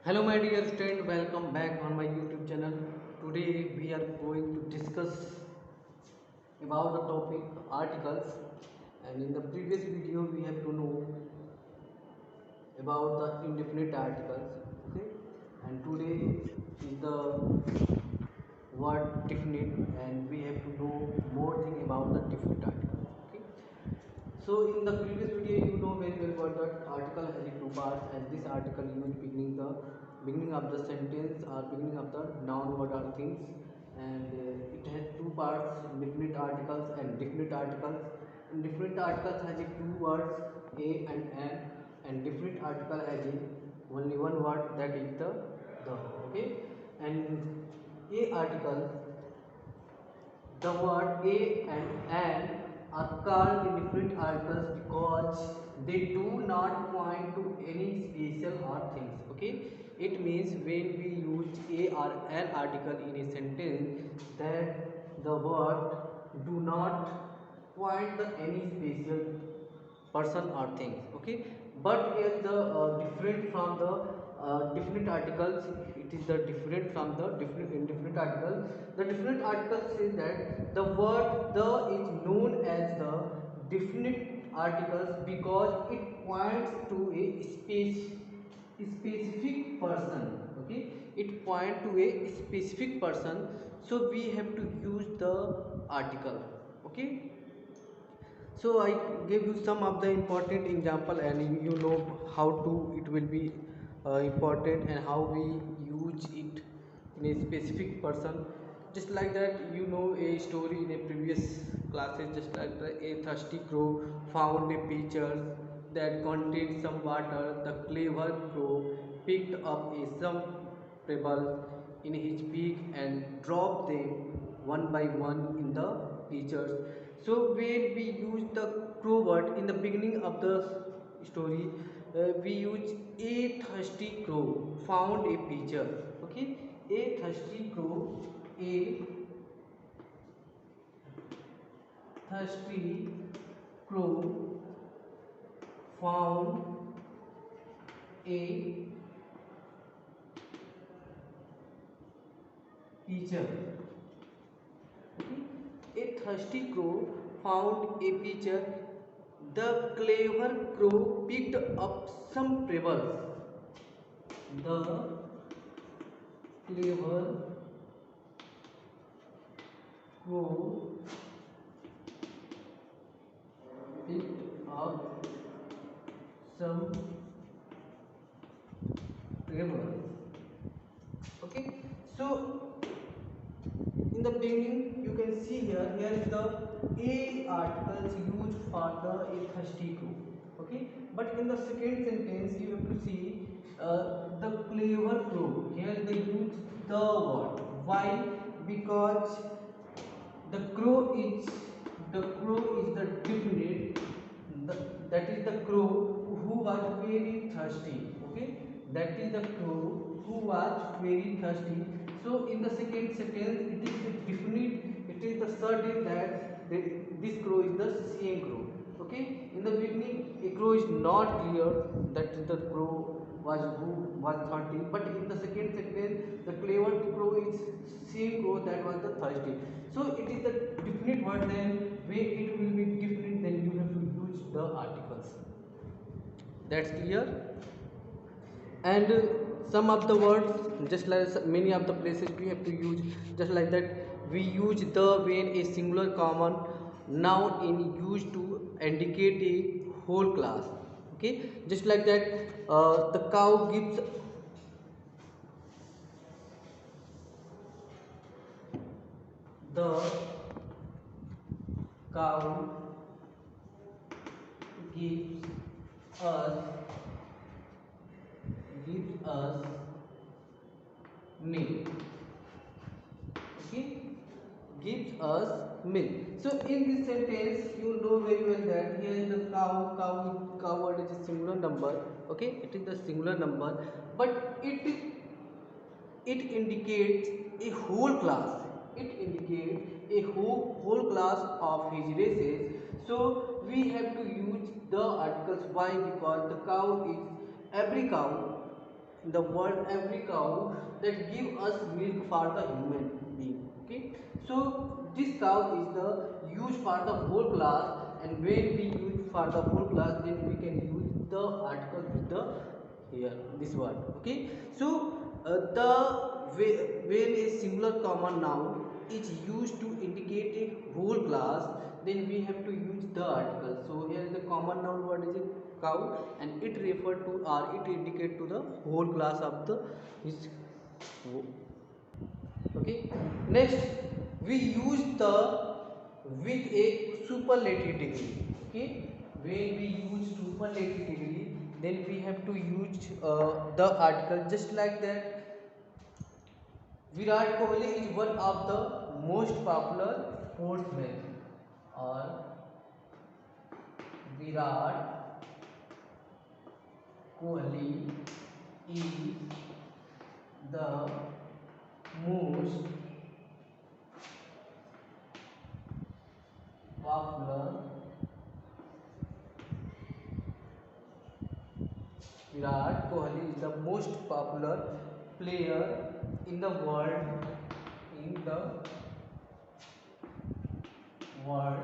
Hello my dear student, welcome back on my YouTube channel. Today we are going to discuss about the topic articles, and in the previous video we have to know about the indefinite articles. Okay, and today is the word definite, and we have to know more thing about the definite articles. Okay, so in the previous video, you know very well what that article has two parts, as this article used beginning of the sentence or beginning of the noun word or things, and it has two parts: definite articles and definite articles. And definite articles has two words, a and an, and definite article has only one word, that is the. Okay, and a article, the word a and an are called indifferent articles because they do not point to any special or things. Okay, it means when we use a or an article in a sentence, that the word do not point the any special person or things. Okay, but here the different from the different articles, it is the different from the different indefinite article. The different article says that the word the is known as the definite articles because it points to a specific person. Okay, it point to a specific person, so we have to use the article. Okay, so I gave you some of the important example, and you know how to it will be important and how we use it in a specific person. Just like that, you know a story in a previous classes, just like a thirsty crow found a pitcher that contained some water. The clever crow picked up some pebbles in his beak and dropped them one by one in the pitcher. So when we use the crow word in the beginning of the story, we use a thirsty crow found a pitcher. Okay, a thirsty crow, a thirsty crow found a pitcher. Okay, a thirsty crow found a pitcher. The clever crow picked up some pebbles. The clever crow picked up some pebbles. Okay, so in the beginning you can see here is the a articles used for the a thirsty crow. Okay, but in the second sentence you have to see the clever crow. Here they use the word. Why? Because the crow is the definite, that is the crow who was very thirsty. Okay, that is the crow who was very thirsty. So in the second sentence it is the definite, it is the certain that this crow is the same crow. Okay, in the beginning a crow is not clear that the crow was who was thirsty, but in the second sentence the clever crow is same crow that was the thirsty. So it is the definite word, then when it will be definite, then you have to use the articles. That's clear. And some of the words, just like many of the places we have to use, just like that we use the when a singular common noun in use to indicate a whole class. Okay, just like that, the cow gives, the cow gives us gives us milk. Okay, gives us milk. So in this sentence you know very well that here is the cow word is a singular number. Okay, it is the singular number, but it indicates a whole class. It indicates a whole class of his races. So we have to use the articles. Why? Because the cow is every cow in the world, every cow that give us milk for the human being. Okay, so this cow is the used for the whole class, and when we use for the whole class, then we can use the article with the here this word. Okay, so the when a similar common noun is used to indicate a whole class, then we have to use the article. So here the common noun word is a cow, and it refer to or it indicate to the whole class of the is. Okay, next we use the with a superlative degree. Okay, when we use superlative degree, then we have to use the article just like that. Virat Kohli is one of the most popular sportsmen, or Virat Kohli is the most popular. Virat Kohli is the most popular player in the world. In the world.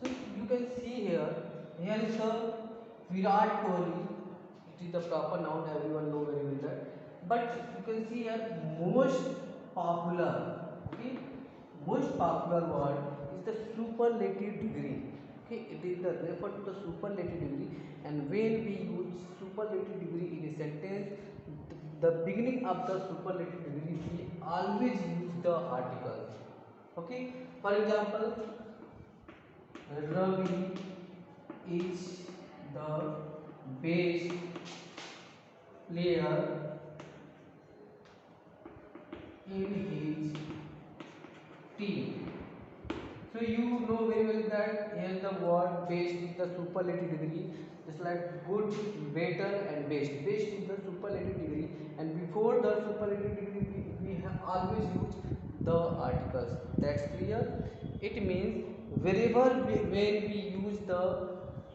So you can see here. Here is the Virat Kohli. It is the proper noun. Everyone know very well that. But you can see here most popular. Okay, most popular word is the superlative degree. Okay, it is the refer to the superlative degree, and when we use superlative degree in a sentence, the beginning of the superlative degree we always use the articles. Okay, for example, Ravi is the best player in his team. So you know very well that here the word best is the superlative degree, just like good, better, and best. Best is the superlative degree, and before the superlative degree we have always used the articles. That's clear. It means wherever when we use the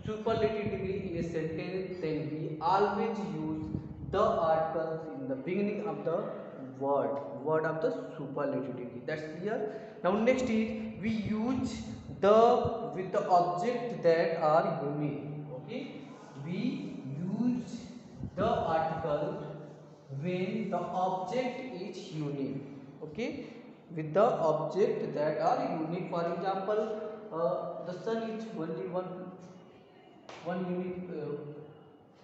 superlative degree in a sentence, then we always use the articles in the beginning of the word of the superlative degree. That's clear. Now next is we use the with the object that are unique. Okay, we use the article when the object is unique. Okay, with the object that are unique. For example, the sun is only one unique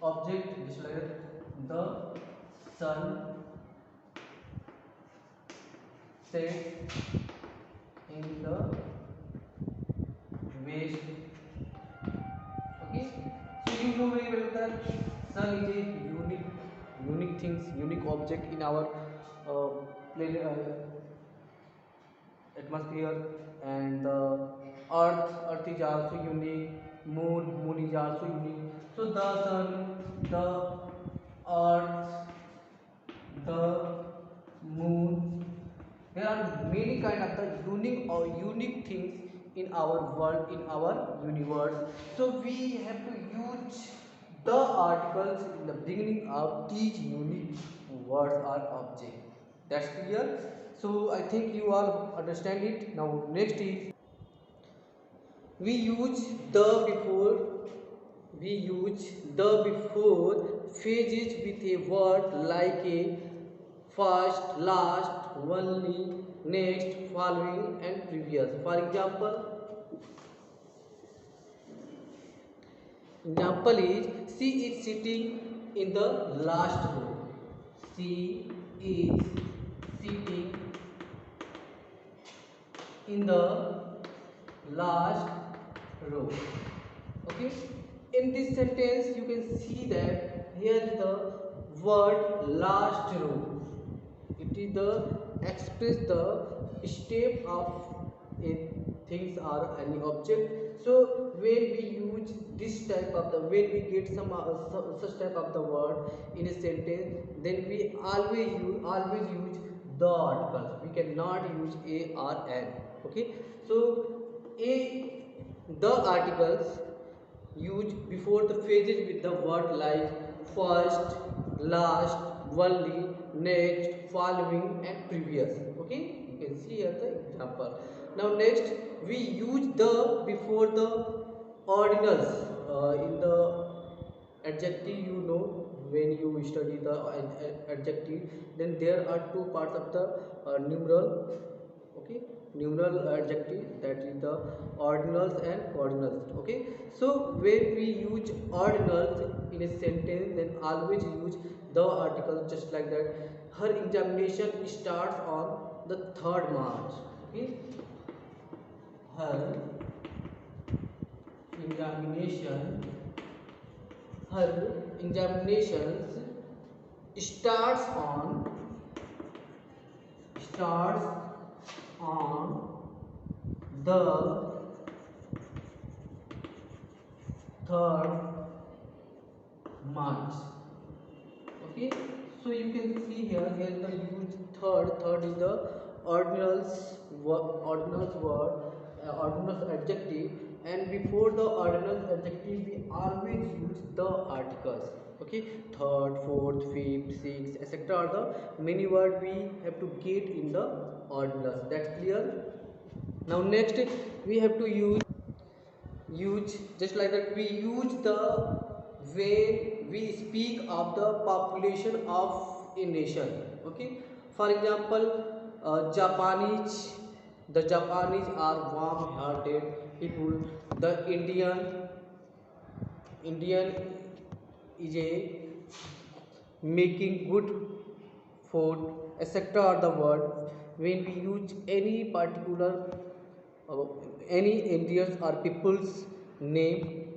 object, just like the sun sets in the west. Okay, so you know very well that sun is a unique things, unique object in our atmosphere, and the earth is also unique, moon is also unique. So the sun, the earth, the moon, there are many kind of the unique things in our world, in our universe. So we have to use the articles in the beginning of each unique words or object. That's clear. So I think you all understand it. Now next is we use the before we use the before phases with a word like a first, last, only, next, following, and previous. For example is she is sitting in the last row. She is sitting in the last row. Okay, in this sentence you can see that here is the word last row. It is the express the step of a things or any object. So when we use this type of the, when we get such type of the word in a sentence, then we always use the articles. We cannot use a or an. Okay, so a the articles used before the phases with the word like first, last, only, next, following and previous. Okay, you can see here the example. Now next, we use the before the ordinals in the adjective. You know, when you study the adjective, then there are two parts of the numeral. Okay, numeral adjective, that is the ordinals and ordinals. Okay, so when we use ordinals in a sentence, then always use the article, just like that. Her examination starts on the 3rd March. Okay, her examination, her examinations starts on starts on the 3rd March. Okay, so you can see here the use third is the ordinals ordinals word, ordinals adjective, and before the ordinals adjective we always use the articles. Okay, third, fourth, fifth, sixth, etc. are the many word we have to get in the ordinals. That's clear. Now next, we have to use just like that. We use the way we speak of the population of a nation. Okay, for example, Japanese, the Japanese are warm hearted people. The Indian is a making good food, etc. are the word. When we use any particular uh, any Indians or people's name,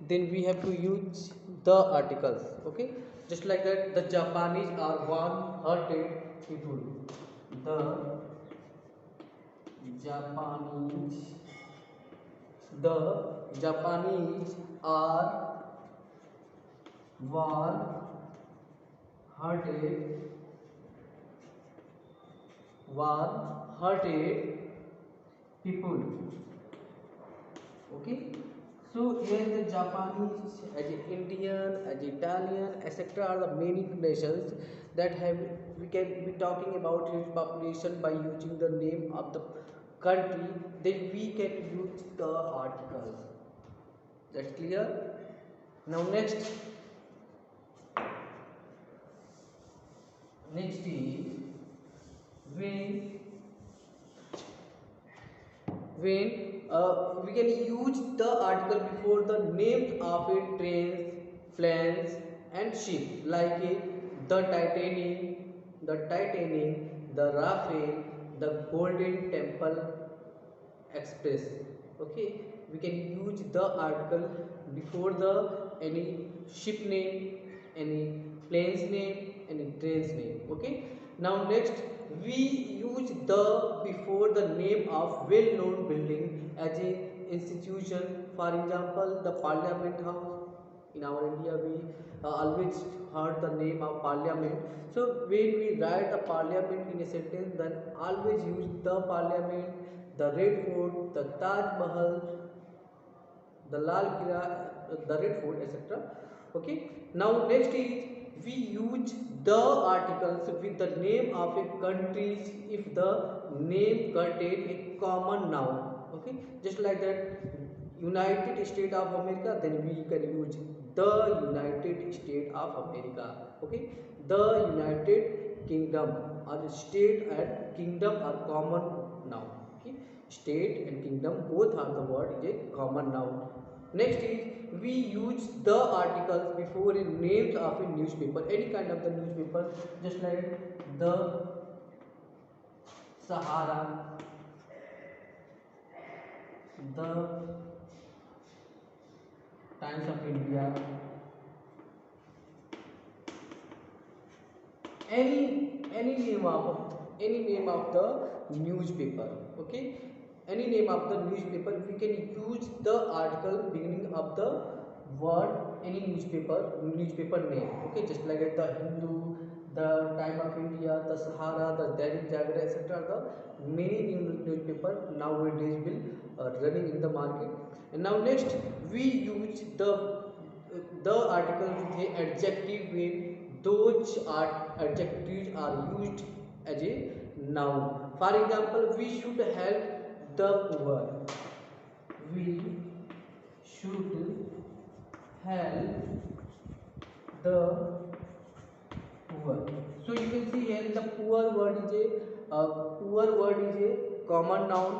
then we have to use the articles. Okay, just like that, the Japanese are warm-hearted people. The Japanese, the Japanese are warm-hearted, warm-hearted people. Okay, so here the Japanese, as Indian, as Italian, etc. are the many nations that have, we can be talking about its population by using the name of the country. Then we can use the articles. That's clear. Now next is when we can use the article before the names of a trains, planes and ship, like the Titanic, the Rafale, the Golden Temple Express. Okay, we can use the article before the any ship name, any plane's name, any train's name. Okay, now next, we use the before the name of well-known building as a institution. For example, the Parliament House. In our India, we always heard the name of Parliament. So when we write a Parliament in a sentence, then always use the Parliament, the Red Fort, the Taj Mahal, the Lal Killa, the Red Fort, etc. Okay. Now next is we use the articles with the name of a country if the name contain a common noun. Okay, just like that, United States of America, then we can use the United States of America. Okay, the United Kingdom, or state and kingdom are common noun. Okay, state and kingdom both are the word is a common noun. Next is we use the articles before a names of a newspaper, any kind of the newspaper, just like the Sahara, the Times of India, any name of the newspaper. Okay, any name of the newspaper, we can use the article beginning of the word any newspaper name. Okay, just like the Hindu, the Time of India, the Sahara, the Dainik Jagran, etc. the many newspaper nowadays will running in the market. And now next, we use the article with a adjective when those adjectives are used as a noun. For example, we should help the poor. We should help the poor. So you can see here the poor word is a common noun.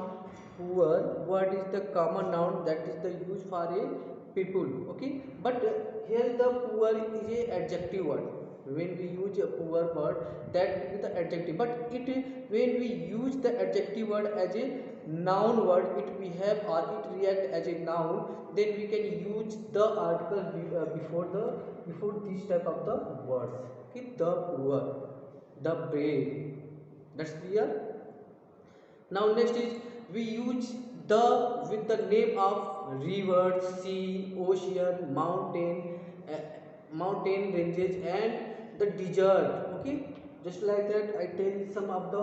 Poor word is the common noun that is the use for a people. Okay, but here the poor is a adjective word. When we use a poor word, that is the adjective, but it when we use the adjective word as a noun word, it behave or it react as a noun, then we can use the article before this type of the words. Okay, the poor, the brave. That's clear. Now next is we use the with the name of river, sea, ocean, mountain ranges and the desert. Okay, just like that I tell some of the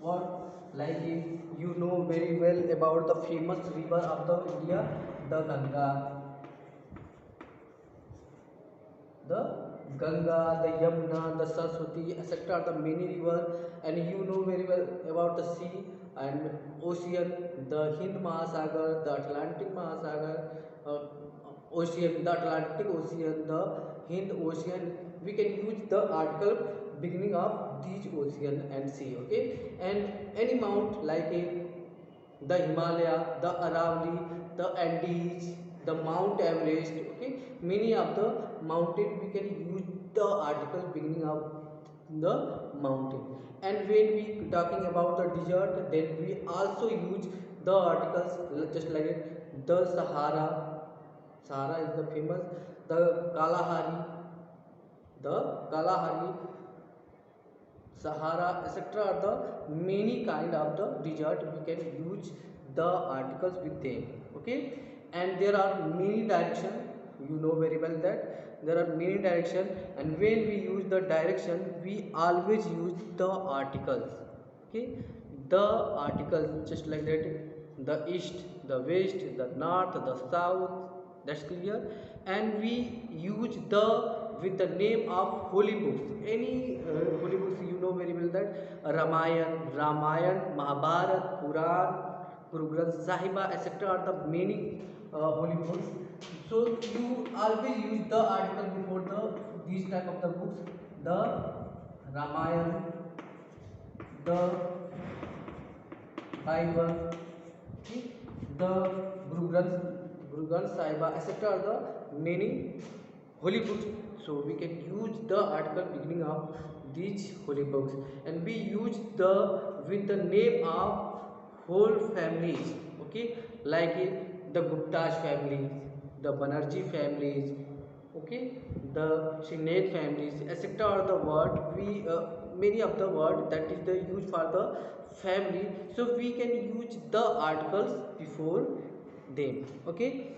word, like you know very well about the famous river of the India, the Ganga, the Yamuna, the Saraswati, etc. are the many rivers, and you know very well about the sea and ocean, the Hind Mahasagar, the Atlantic Mahasagar, ocean, the Atlantic Ocean, the Hind Ocean. We can use the article beginning of these ocean and sea. Okay, and any mount like the Himalaya, the Aravalli, the Andes, the Mount Everest. Okay, many of the mountain we can use the article beginning of the mountain. And when we talking about the desert, then we also use the articles just like it, the Sahara. Sahara is the famous. The Kalahari, the Kalahari, Sahara, etc. are the many kind of the desert. We can use the articles with them. Okay, and there are many direction. You know very well that there are many direction, and when we use the direction, we always use the articles. Okay, the articles just like that. The east, the west, the north, the south. That's clear. And we use the with the name of holy books. Any holy books, you know very well that Ramayan, Mahabharat, Quran, Guru Granth Sahiba, etc. are the many holy books. So you always use the article before the these type of the books. The Ramayan, the Bible, okay, the Guru Granth Sahiba, etc. are the many holy books. So we can use the article beginning of these holy books, and we use the with the name of whole families. Okay, like the Gupta's families, the Banerjee families. Okay, the Shined families, etc. are the word we many of the word that is the use for the family. So we can use the articles before them. Okay,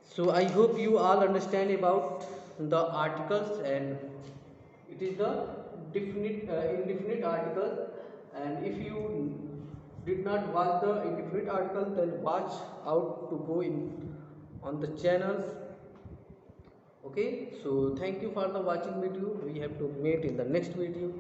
so I hope you all understand about the articles, and it is the definite indefinite articles. And if you did not watch the indefinite article, then watch out to go in on the channels. Okay, so thank you for the watching video. We have to meet in the next video.